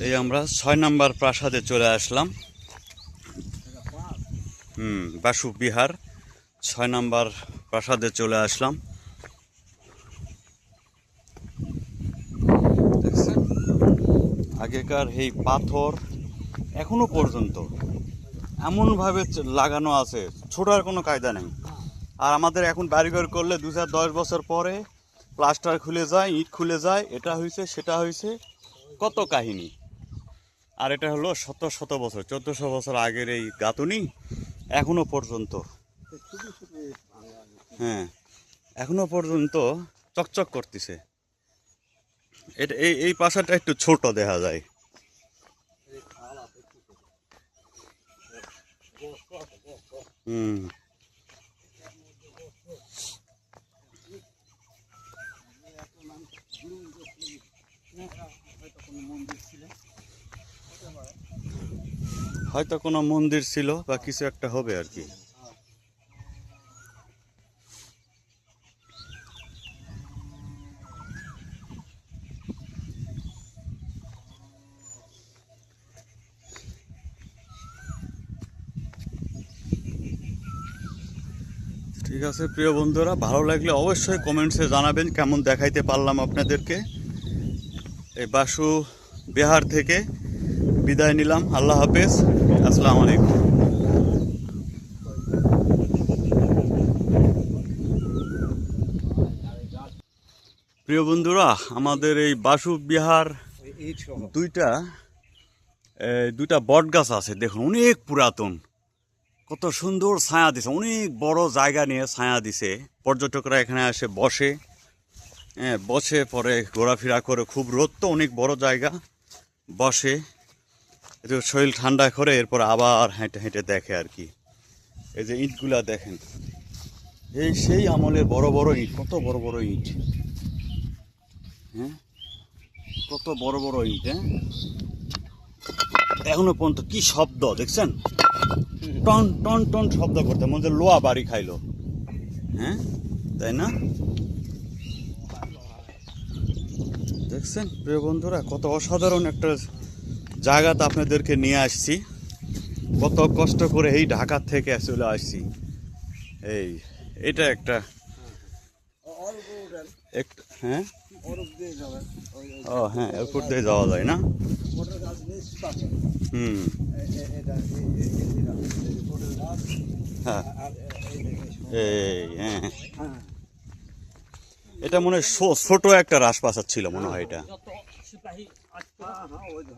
এই আমরা ৬ নম্বর প্রাসাদে চলে আসলাম। বাসু বিহার ৬ নম্বর প্রাসাদে চলে আসলাম। দেখছেন আগেকার এই পাথর এখনো পর্যন্ত এমনভাবে লাগানো আছে, ছোটার কোনো কায়দা নেই। আর আমাদের এখন বাড়িঘর করলে ২-১০ বছর পরে প্লাস্টার খুলে যায়, ইট খুলে যায়, এটা হয়েছে সেটা হয়েছে, কত কাহিনী। আর এটা হলো শত শত বছর, ১৪০০ বছর আগের এই গাঁথুনি এখনো পর্যন্ত, হ্যাঁ এখনো পর্যন্ত চকচক করতেছে। এটা এই প্রাসাদটা একটু ছোট দেখা যায়। হয়তো কোনো মন্দির ছিল বা কিছু একটা হবে আর কি। ঠিক আছে প্রিয় বন্ধুরা, ভালো লাগলে অবশ্যই কমেন্টসে জানাবেন কেমন দেখাইতে পারলাম আপনাদেরকে। এই বাসু বিহার থেকে বিদায় নিলাম। আল্লাহ হাফেজ, আসসালামু আলাইকুম। প্রিয় বন্ধুরা, আমাদের এই বাসু বিহার দুইটা বট গাছ আছে, দেখুন অনেক পুরাতন, কত সুন্দর ছায়া দিছে, অনেক বড় জায়গা নিয়ে ছায়া দিছে। পর্যটকরা এখানে এসে বসে, বসে পরে ঘোরাফেরা করে, খুব রোদ তো, অনেক বড় জায়গা, বসে একটু শরীর ঠান্ডা করে এরপর আবার হেঁটে হেঁটে দেখে আর কি। এই যে ইটগুলা দেখেন, এই সেই আমলের বড় বড় ইট, কত বড় বড় ইট, হ্যাঁ কত বড় বড় ইট। এখনো পর্যন্ত কি শব্দ দেখছেন, টন টন টন শব্দ করতে মনে হচ্ছে লোহা বাড়ি খাইলো, হ্যাঁ তাই না? দেখছেন প্রিয় বন্ধুরা, কত অসাধারণ একটা জায়গাতে আপনাদেরকে নিয়ে আসছি, কত কষ্ট করে এই ঢাকা থেকে চলে আসছি। এটা একটা হ্যাঁ, ও হ্যাঁ, এয়ারপোর্ট দিয়ে যাওয়া যায় না? হ্যাঁ হ্যাঁ, এটা মনে হয় ছোট একটা রাজপ্রাসাদ ছিল মনে হয় এটা।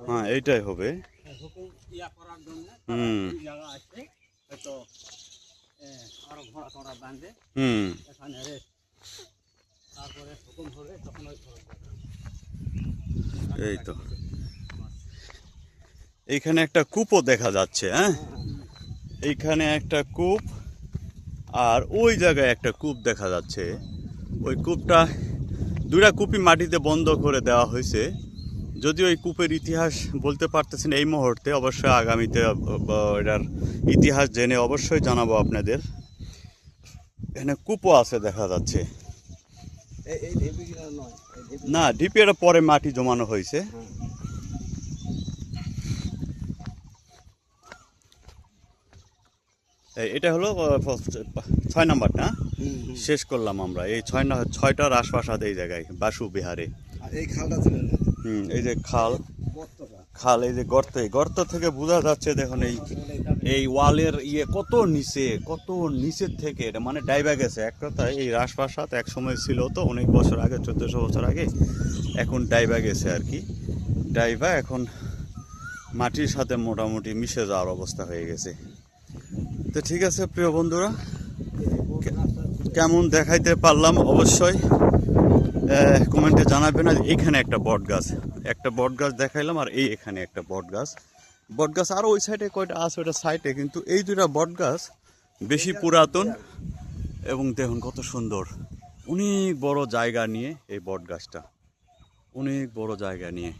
হ্যাঁ এইটাই হবে। এই তো এইখানে একটা কূপও দেখা যাচ্ছে, হ্যাঁ এইখানে একটা কূপ, আর ওই জায়গায় একটা কূপ দেখা যাচ্ছে। ওই কূপটা, দুইটা কূপই মাটিতে বন্ধ করে দেওয়া হয়েছে। যদিও এই কূপের ইতিহাস বলতে পারতেছেন এই মুহূর্তে, অবশ্যই আগামীতে এটার ইতিহাস জেনে অবশ্যই জানাবো আপনাদের। এখানে কূপও আছে দেখা যাচ্ছে। না ঢিপি, এটা পরে মাটি জমানো হয়েছে। এটা হলো ৬ নাম্বারটা, শেষ করলাম আমরা। এই ৬টা রাজপ্রাসাদ এই জায়গায় বাসু বিহারে। এই যে খাল, এই যে গর্ত থেকে বোঝা যাচ্ছে, দেখুন এই ওয়ালের কত নিচের থেকে এটা মানে ডাইবা গেছে। এক কথায় এই রাজপ্রাসাদ এক সময় ছিল তো, অনেক বছর আগে, ১৪০০ বছর আগে, এখন ডাইবা গেছে আর কি। ডাইবা এখন মাটির সাথে মোটামুটি মিশে যাওয়ার অবস্থা হয়ে গেছে। তো ঠিক আছে প্রিয় বন্ধুরা, কেমন দেখাইতে পারলাম অবশ্যই কমেন্টে জানাবেন। আর এইখানে একটা বট গাছ দেখাইলাম, আর এখানে একটা বট গাছ আরও ওই সাইডে কয়টা আছে ওইটা সাইডে, কিন্তু এই দুইটা বট গাছ বেশি পুরাতন এবং দেখুন কত সুন্দর, অনেক বড় জায়গা নিয়ে এই বট গাছটা, অনেক বড় জায়গা নিয়ে।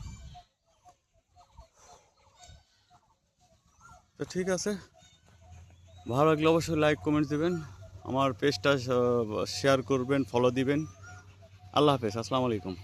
তো ঠিক আছে, ভালো লাগলে অবশ্যই লাইক কমেন্ট দেবেন, আমার পেজটা শেয়ার করবেন, ফলো দিবেন। আল্লাহ হাফেজ, আসসালামু আলাইকুম।